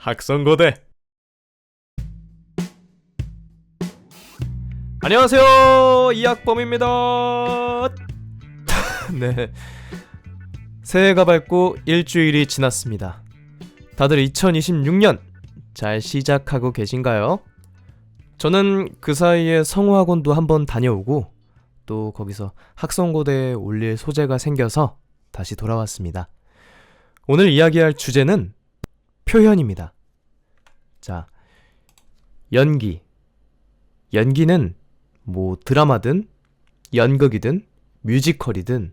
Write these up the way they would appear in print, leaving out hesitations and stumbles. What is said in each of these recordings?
학성고대. 안녕하세요, 이학범입니다. 네, 새해가 밝고 일주일이 지났습니다. 다들 2026년 잘 시작하고 계신가요? 저는 그 사이에 성우학원도 한번 다녀오고 또 거기서 학성고대에 올릴 소재가 생겨서 다시 돌아왔습니다. 오늘 이야기할 주제는 표현입니다. 자, 연기. 연기는 뭐 드라마든 연극이든 뮤지컬이든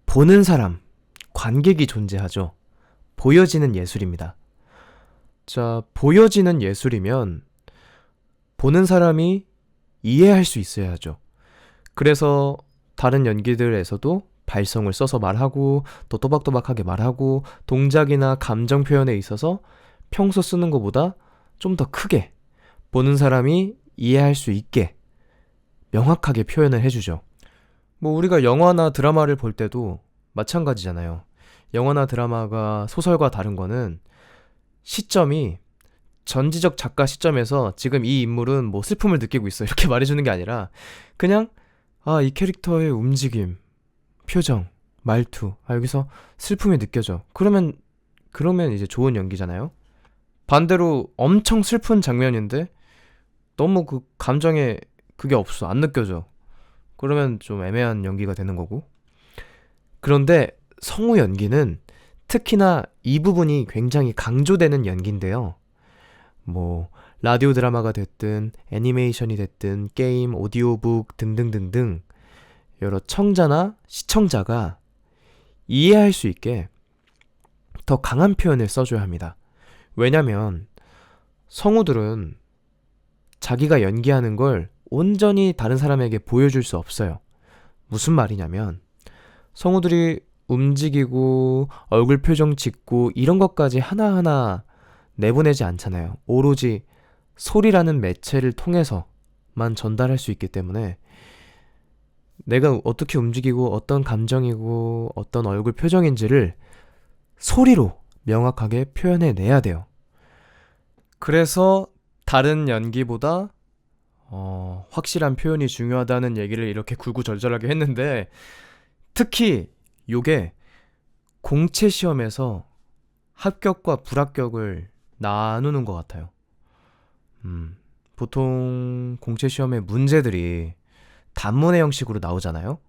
보는 사람, 관객이 존재하죠. 보여지는 예술입니다. 자, 보여지는 예술이면 보는 사람이 이해할 수 있어야 하죠. 그래서 다른 연기들에서도 발성을 써서 말하고 또 또박또박하게 말하고 동작이나 감정 표현에 있어서 평소 쓰는 것보다 좀 더 크게 보는 사람이 이해할 수 있게 명확하게 표현을 해주죠. 뭐 우리가 영화나 드라마를 볼 때도 마찬가지잖아요. 영화나 드라마가 소설과 다른 거는 시점이 전지적 작가 시점에서 지금 이 인물은 뭐 슬픔을 느끼고 있어 이렇게 말해주는 게 아니라 그냥 이 캐릭터의 움직임, 표정, 말투 여기서 슬픔이 느껴져. 그러면 이제 좋은 연기잖아요. 반대로 엄청 슬픈 장면인데 너무 그 감정에 그게 없어. 안 느껴져. 그러면 좀 애매한 연기가 되는 거고. 그런데 성우 연기는 특히나 이 부분이 굉장히 강조되는 연기인데요. 뭐 라디오 드라마가 됐든 애니메이션이 됐든 게임, 오디오북 등등등등 여러 청자나 시청자가 이해할 수 있게 더 강한 표현을 써줘야 합니다. 왜냐면 성우들은 자기가 연기하는 걸 온전히 다른 사람에게 보여줄 수 없어요. 무슨 말이냐면 성우들이 움직이고 얼굴 표정 짓고 이런 것까지 하나하나 내보내지 않잖아요. 오로지 소리라는 매체를 통해서만 전달할 수 있기 때문에 내가 어떻게 움직이고 어떤 감정이고 어떤 얼굴 표정인지를 소리로 명확하게 표현해내야 돼요. 그래서 다른 연기보다 확실한 표현이 중요하다는 얘기를 이렇게 구구절절하게 했는데 특히 요게 공채 시험에서 합격과 불합격을 나누는 것 같아요. 보통 공채 시험의 문제들이 단문의 형식으로 나오잖아요.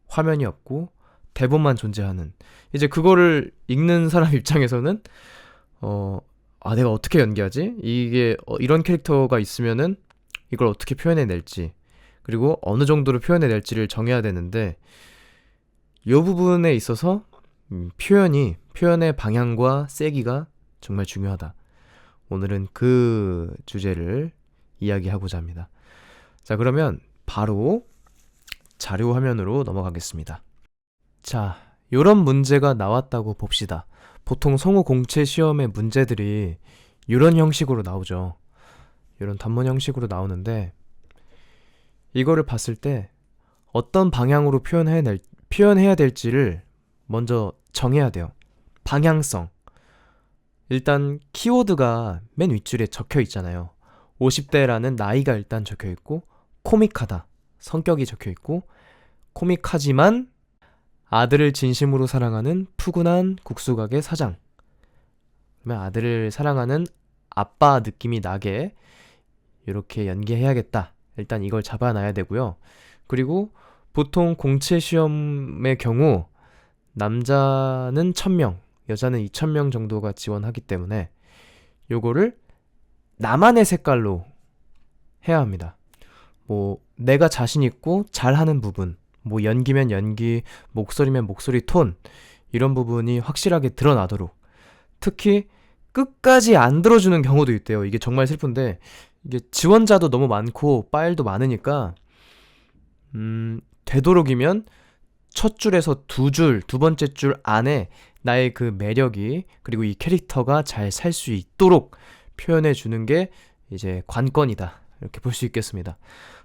화면이 없고 대본만 존재하는. 이제 그거를 읽는 사람 입장에서는 내가 어떻게 연기하지? 이게 이런 캐릭터가 있으면은 이걸 어떻게 표현해낼지 그리고 어느 정도로 표현해낼지를 정해야 되는데 이 부분에 있어서 표현의 방향과 세기가 정말 중요하다. 오늘은 그 주제를 이야기하고자 합니다. 자, 그러면 바로 자료 화면으로 넘어가겠습니다. 자, 요런 문제가 나왔다고 봅시다. 보통 성우 공채 시험의 문제들이 이런 형식으로 나오죠. 이런 단문 형식으로 나오는데 이거를 봤을 때 어떤 방향으로 표현해야 될지를 먼저 정해야 돼요. 방향성. 일단 키워드가 맨 윗줄에 적혀 있잖아요. 50대라는 나이가 일단 적혀 있고 코믹하다. 성격이 적혀 있고 코믹하지만 아들을 진심으로 사랑하는 푸근한 국수가게 사장. 그러면 아들을 사랑하는 아빠 느낌이 나게 이렇게 연기해야겠다. 일단 이걸 잡아놔야 되고요. 그리고 보통 공채 시험의 경우 남자는 1000명, 여자는 2000명 정도가 지원하기 때문에 요거를 나만의 색깔로 해야 합니다. 뭐 내가 자신 있고 잘하는 부분, 뭐 연기면 연기, 목소리면 목소리 톤 이런 부분이 확실하게 드러나도록. 특히 끝까지 안 들어주는 경우도 있대요. 이게 정말 슬픈데 이게 지원자도 너무 많고 파일도 많으니까 되도록이면 첫 줄에서 두 번째 줄 안에 나의 그 매력이 그리고 이 캐릭터가 잘 살 수 있도록 표현해 주는 게 이제 관건이다. 이렇게 볼 수 있겠습니다.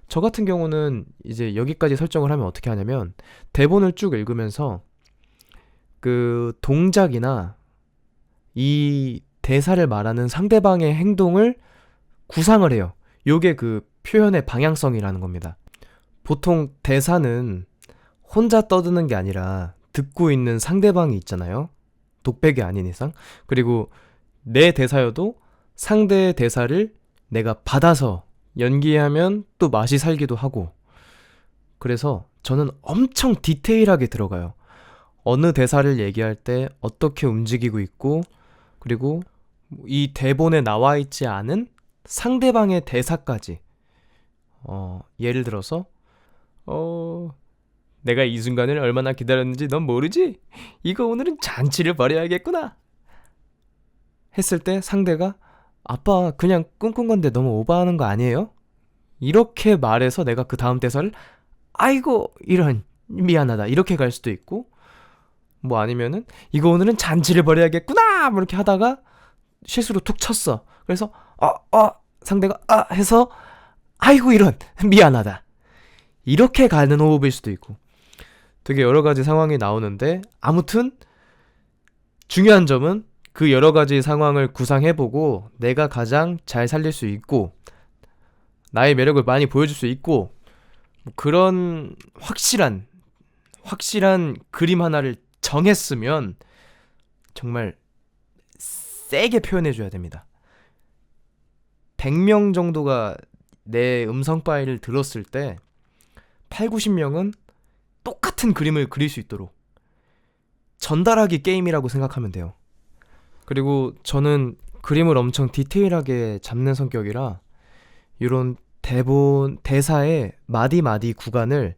저 같은 경우는 이제 여기까지 설정을 하면 어떻게 하냐면 대본을 쭉 읽으면서 그 동작이나 이 대사를 말하는 상대방의 행동을 구상을 해요. 요게 그 표현의 방향성이라는 겁니다. 보통 대사는 혼자 떠드는 게 아니라 듣고 있는 상대방이 있잖아요. 독백이 아닌 이상. 그리고 내 대사여도 상대의 대사를 내가 받아서 연기하면 또 맛이 살기도 하고. 그래서 저는 엄청 디테일하게 들어가요. 어느 대사를 얘기할 때 어떻게 움직이고 있고, 그리고 이 대본에 나와 있지 않은 상대방의 대사까지. 예를 들어서 내가 이 순간을 얼마나 기다렸는지 넌 모르지? 이거 오늘은 잔치를 벌여야겠구나 했을 때 상대가 아빠 그냥 꿈꾼 건데 너무 오버하는 거 아니에요? 이렇게 말해서 내가 그 다음 대사를 아이고 이런 미안하다 이렇게 갈 수도 있고, 뭐 아니면은 이거 오늘은 잔치를 벌여야겠구나 뭐 이렇게 하다가 실수로 툭 쳤어. 그래서 상대가 해서 아이고 이런 미안하다 이렇게 가는 호흡일 수도 있고, 되게 여러 가지 상황이 나오는데, 아무튼 중요한 점은 그 여러 가지 상황을 구상해보고 내가 가장 잘 살릴 수 있고 나의 매력을 많이 보여줄 수 있고, 뭐 그런 확실한 그림 하나를 정했으면 정말 세게 표현해줘야 됩니다. 100명 정도가 내 음성 파일을 들었을 때 80~90명은 똑같은 그림을 그릴 수 있도록 전달하기 게임이라고 생각하면 돼요. 그리고 저는 그림을 엄청 디테일하게 잡는 성격이라 이런 대본, 대사의 마디마디 구간을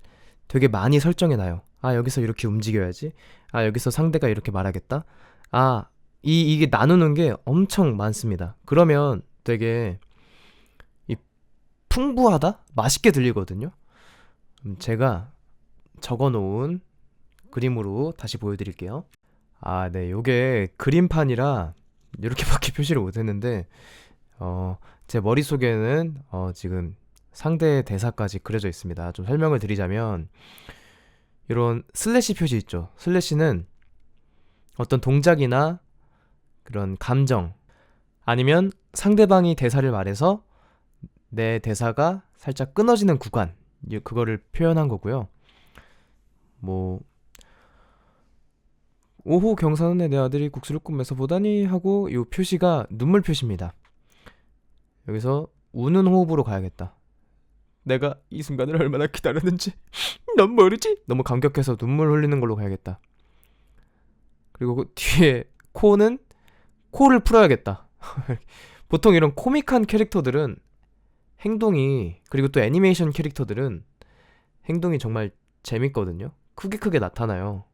되게 많이 설정해놔요. 여기서 이렇게 움직여야지. 여기서 상대가 이렇게 말하겠다. 이게 나누는 게 엄청 많습니다. 그러면 되게 풍부하다? 맛있게 들리거든요. 제가 적어놓은 그림으로 다시 보여드릴게요. 네, 요게 그림판이라 이렇게밖에 표시를 못했는데 제 머릿속에는 지금 상대의 대사까지 그려져 있습니다. 좀 설명을 드리자면, 이런 슬래시 표시 있죠. 슬래시는 어떤 동작이나 그런 감정, 아니면 상대방이 대사를 말해서 내 대사가 살짝 끊어지는 구간, 그거를 표현한 거고요. 뭐 오후 경사는에 내 아들이 국수를 꿈에서 보다니 하고 이 표시가 눈물 표시입니다. 여기서 우는 호흡으로 가야겠다. 내가 이 순간을 얼마나 기다렸는지 넌 모르지? 너무 감격해서 눈물 흘리는 걸로 가야겠다. 그리고 그 뒤에 코는 코를 풀어야겠다. 보통 이런 코믹한 캐릭터들은 행동이, 그리고 또 애니메이션 캐릭터들은 행동이 정말 재밌거든요. 크게 나타나요.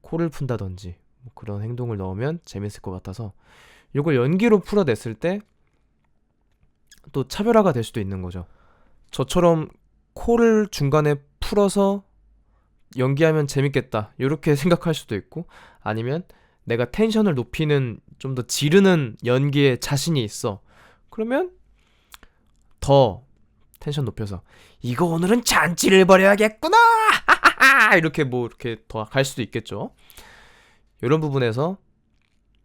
코를 푼다든지 뭐 그런 행동을 넣으면 재밌을 것 같아서 이걸 연기로 풀어냈을 때 또 차별화가 될 수도 있는 거죠. 저처럼 코를 중간에 풀어서 연기하면 재밌겠다 이렇게 생각할 수도 있고, 아니면 내가 텐션을 높이는, 좀 더 지르는 연기에 자신이 있어. 그러면 더 텐션 높여서 이거 오늘은 잔치를 벌여야겠구나 이렇게 이렇게 더 갈 수도 있겠죠. 이런 부분에서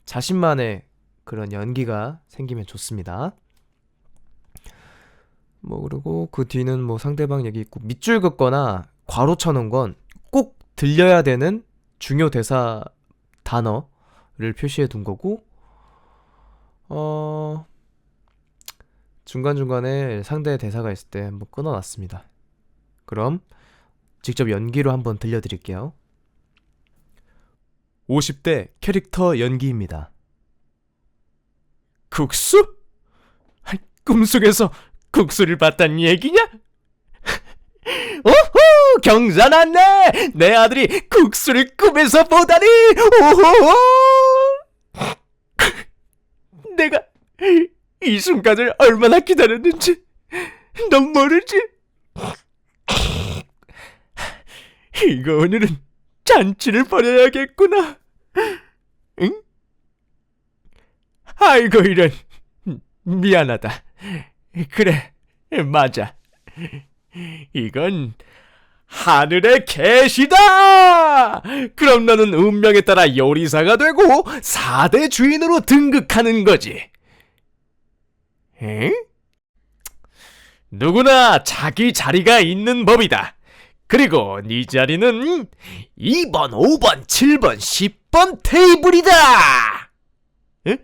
자신만의 그런 연기가 생기면 좋습니다. 그리고 그 뒤는 상대방 얘기 있고, 밑줄 긋거나 괄호 쳐놓은 건 꼭 들려야 되는 중요 대사 단어를 표시해 둔 거고, 중간중간에 상대의 대사가 있을 때 한번 끊어놨습니다. 그럼 직접 연기로 한번 들려드릴게요. 50대 캐릭터 연기입니다. 국수? 꿈속에서 국수를 봤단 얘기냐? 오호! 경사 났네! 내 아들이 국수를 꿈에서 보다니! 오호호! 내가 이 순간을 얼마나 기다렸는지 넌 모르지? 이거 오늘은 잔치를 벌여야겠구나. 응? 아이고 이런, 미안하다. 그래, 맞아. 이건 하늘에 계시다! 그럼 너는 운명에 따라 요리사가 되고 4대 주인으로 등극하는 거지. 에? 누구나 자기 자리가 있는 법이다. 그리고 네 자리는 2번, 5번, 7번, 10번 테이블이다! 에?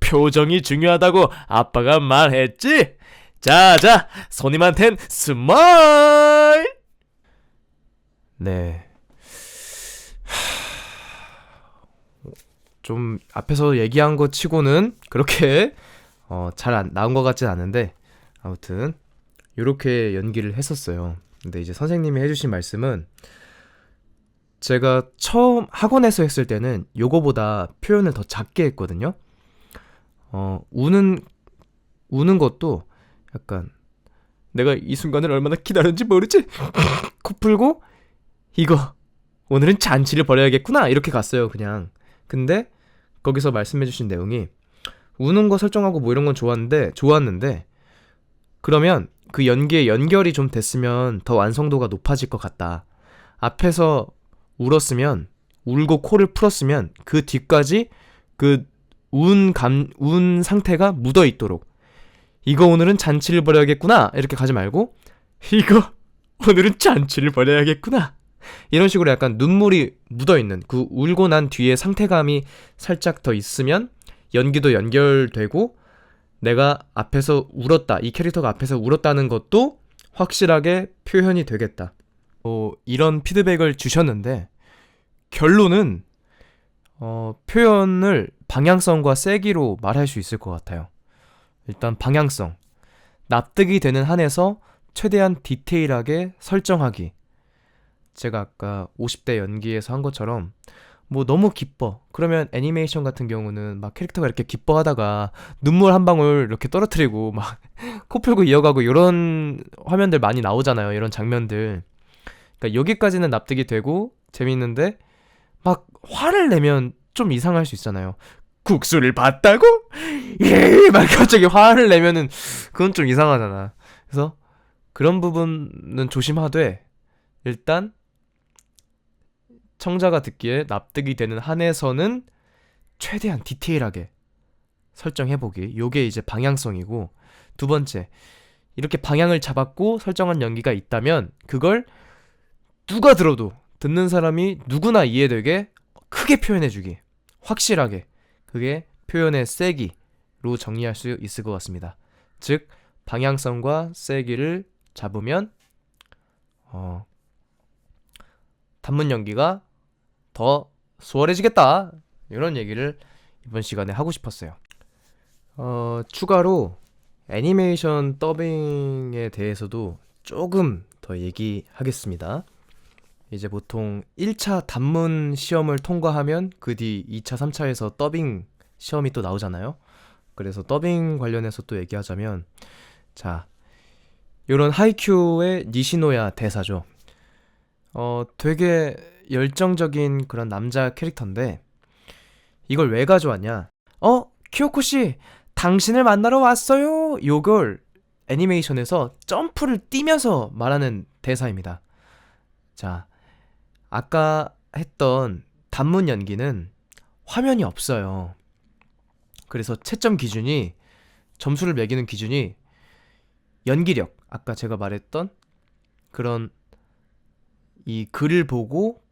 표정이 중요하다고 아빠가 말했지? 자자, 손님한텐 스마일! 네. 좀 앞에서 얘기한 것 치고는 그렇게 잘 나온 것 같진 않은데, 아무튼 이렇게 연기를 했었어요. 근데 이제 선생님이 해주신 말씀은, 제가 처음 학원에서 했을 때는 요거보다 표현을 더 작게 했거든요. 우는 것도 약간, 내가 이 순간을 얼마나 기다렸는지 모르지? 코 풀고, 이거 오늘은 잔치를 벌여야겠구나, 이렇게 갔어요, 그냥. 근데 거기서 말씀해주신 내용이, 우는 거 설정하고 뭐 이런 건 좋았는데, 그러면 그 연기의 연결이 좀 됐으면 더 완성도가 높아질 것 같다. 앞에서 울었으면, 울고 코를 풀었으면 그 뒤까지 그 운 상태가 묻어 있도록, 이거 오늘은 잔치를 벌여야겠구나, 이렇게 가지 말고, 이거 오늘은 잔치를 벌여야겠구나, 이런 식으로 약간 눈물이 묻어있는, 그 울고 난 뒤에 상태감이 살짝 더 있으면 연기도 연결되고, 내가 앞에서 울었다, 이 캐릭터가 앞에서 울었다는 것도 확실하게 표현이 되겠다. 이런 피드백을 주셨는데, 결론은 표현을 방향성과 세기로 말할 수 있을 것 같아요. 일단 방향성, 납득이 되는 한에서 최대한 디테일하게 설정하기. 제가 아까 50대 연기에서 한 것처럼, 뭐 너무 기뻐, 그러면 애니메이션 같은 경우는 막 캐릭터가 이렇게 기뻐하다가 눈물 한 방울 이렇게 떨어뜨리고 막 코 풀고 이어가고, 이런 화면들 많이 나오잖아요, 이런 장면들. 그러니까 여기까지는 납득이 되고 재밌는데, 막 화를 내면 좀 이상할 수 있잖아요. 국수를 봤다고? 예! 막 갑자기 화를 내면은 그건 좀 이상하잖아. 그래서 그런 부분은 조심하되, 일단 청자가 듣기에 납득이 되는 한에서는 최대한 디테일하게 설정해보기. 요게 이제 방향성이고, 두 번째, 이렇게 방향을 잡았고 설정한 연기가 있다면 그걸 누가 들어도, 듣는 사람이 누구나 이해되게 크게 표현해주기. 확실하게. 그게 표현의 세기로 정리할 수 있을 것 같습니다. 즉, 방향성과 세기를 잡으면 단문 연기가 더 수월해지겠다, 이런 얘기를 이번 시간에 하고 싶었어요. 추가로 애니메이션 더빙에 대해서도 조금 더 얘기하겠습니다. 이제 보통 1차 단문 시험을 통과하면 그 뒤 2차, 3차에서 더빙 시험이 또 나오잖아요. 그래서 더빙 관련해서 또 얘기하자면, 자, 요런 하이큐의 니시노야 대사죠. 되게 열정적인 그런 남자 캐릭터인데, 이걸 왜 가져왔냐? 키요코씨, 당신을 만나러 왔어요! 요걸 애니메이션에서 점프를 뛰면서 말하는 대사입니다. 자, 아까 했던 단문 연기는 화면이 없어요. 그래서 채점 기준이, 점수를 매기는 기준이 연기력, 아까 제가 말했던 그런 이 글을 보고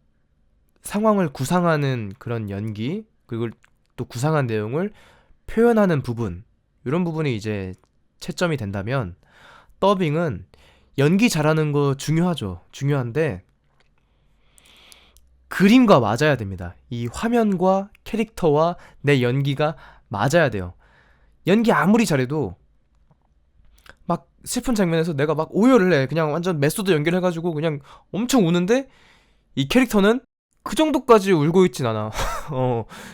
상황을 구상하는 그런 연기, 그리고 또 구상한 내용을 표현하는 부분, 이런 부분이 이제 채점이 된다면, 더빙은 연기 잘하는 거 중요하죠. 중요한데 그림과 맞아야 됩니다. 이 화면과 캐릭터와 내 연기가 맞아야 돼요. 연기 아무리 잘해도 막 슬픈 장면에서 내가 막 오열을 해. 그냥 완전 메소드 연결해가지고 그냥 엄청 우는데, 이 캐릭터는 그 정도까지 울고 있진 않아.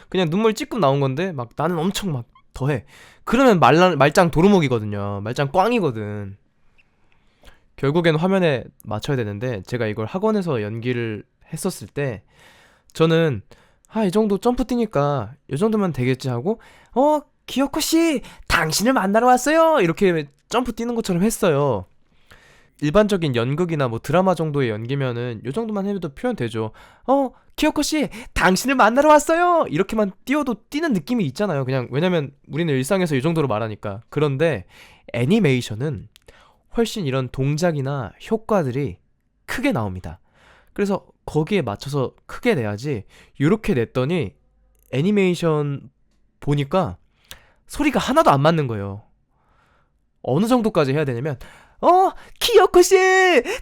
그냥 눈물 찔끔 나온 건데 막 나는 엄청 막 더해. 그러면 말짱 도루묵이거든요. 말짱 꽝이거든. 결국엔 화면에 맞춰야 되는데, 제가 이걸 학원에서 연기를 했었을 때 저는 이 정도 점프 뛰니까 이 정도면 되겠지 하고, 기요코씨, 당신을 만나러 왔어요, 이렇게 점프 뛰는 것처럼 했어요. 일반적인 연극이나 뭐 드라마 정도의 연기면은 요 정도만 해도 표현되죠. 키요코 씨, 당신을 만나러 왔어요. 이렇게만 띄워도 뛰는 느낌이 있잖아요. 그냥 왜냐면 우리는 일상에서 이 정도로 말하니까. 그런데 애니메이션은 훨씬 이런 동작이나 효과들이 크게 나옵니다. 그래서 거기에 맞춰서 크게 내야지. 요렇게 냈더니 애니메이션 보니까 소리가 하나도 안 맞는 거예요. 어느 정도까지 해야 되냐면 키요코 씨,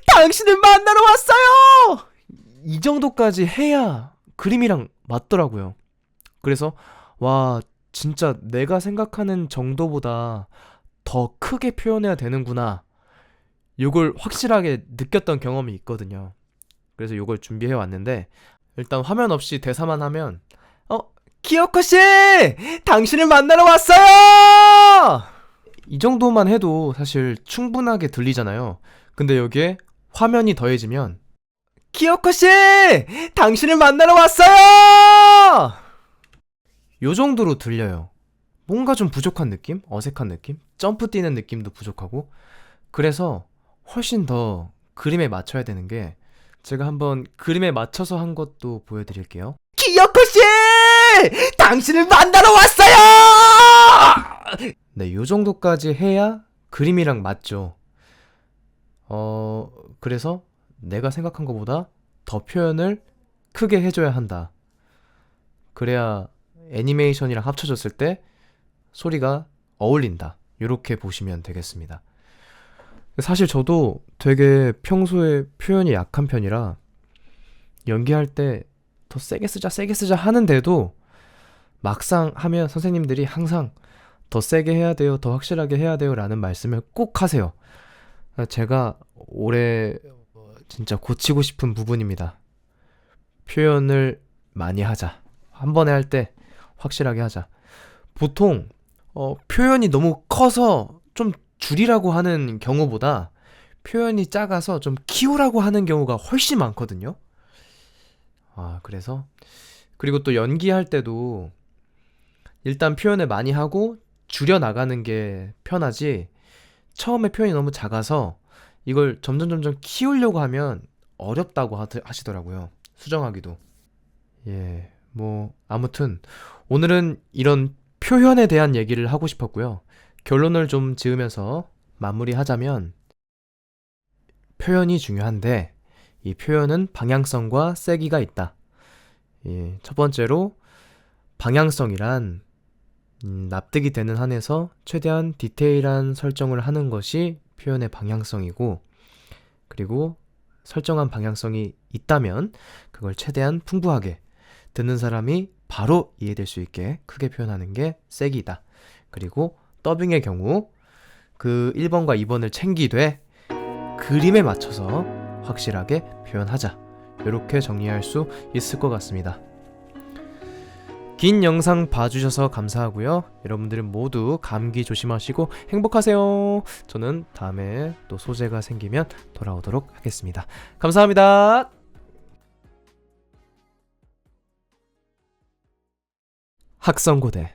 당신을 만나러 왔어요. 이 정도까지 해야 그림이랑 맞더라고요. 그래서 와, 진짜 내가 생각하는 정도보다 더 크게 표현해야 되는구나. 요걸 확실하게 느꼈던 경험이 있거든요. 그래서 요걸 준비해 왔는데 일단 화면 없이 대사만 하면 키요코 씨, 당신을 만나러 왔어요. 이 정도만 해도 사실 충분하게 들리잖아요. 근데 여기에 화면이 더해지면 키요코 씨, 당신을 만나러 왔어요. 요 정도로 들려요. 뭔가 좀 부족한 느낌? 어색한 느낌? 점프 뛰는 느낌도 부족하고. 그래서 훨씬 더 그림에 맞춰야 되는 게, 제가 한번 그림에 맞춰서 한 것도 보여드릴게요. 키요코 씨, 당신을 만나러 왔어요. 네, 요 정도까지 해야 그림이랑 맞죠. 그래서 내가 생각한 것보다 더 표현을 크게 해줘야 한다. 그래야 애니메이션이랑 합쳐졌을 때 소리가 어울린다. 요렇게 보시면 되겠습니다. 사실 저도 되게 평소에 표현이 약한 편이라 연기할 때 더 세게 쓰자 하는데도 막상 하면 선생님들이 항상 더 세게 해야 돼요, 더 확실하게 해야 돼요 라는 말씀을 꼭 하세요. 제가 올해 진짜 고치고 싶은 부분입니다. 표현을 많이 하자. 한 번에 할 때 확실하게 하자. 보통 표현이 너무 커서 좀 줄이라고 하는 경우보다 표현이 작아서 좀 키우라고 하는 경우가 훨씬 많거든요. 그래서 그리고 또 연기할 때도 일단 표현을 많이 하고 줄여 나가는 게 편하지, 처음에 표현이 너무 작아서 이걸 점점 키우려고 하면 어렵다고 하시더라고요. 수정하기도. 예, 뭐 아무튼 오늘은 이런 표현에 대한 얘기를 하고 싶었고요. 결론을 좀 지으면서 마무리하자면, 표현이 중요한데 이 표현은 방향성과 세기가 있다. 첫 번째로 방향성이란 납득이 되는 한에서 최대한 디테일한 설정을 하는 것이 표현의 방향성이고, 그리고 설정한 방향성이 있다면 그걸 최대한 풍부하게 듣는 사람이 바로 이해될 수 있게 크게 표현하는 게 세기다. 그리고 더빙의 경우 그 1번과 2번을 챙기되 그림에 맞춰서 확실하게 표현하자. 이렇게 정리할 수 있을 것 같습니다. 긴 영상 봐주셔서 감사하고요. 여러분들은 모두 감기 조심하시고 행복하세요. 저는 다음에 또 소재가 생기면 돌아오도록 하겠습니다. 감사합니다. 학성고대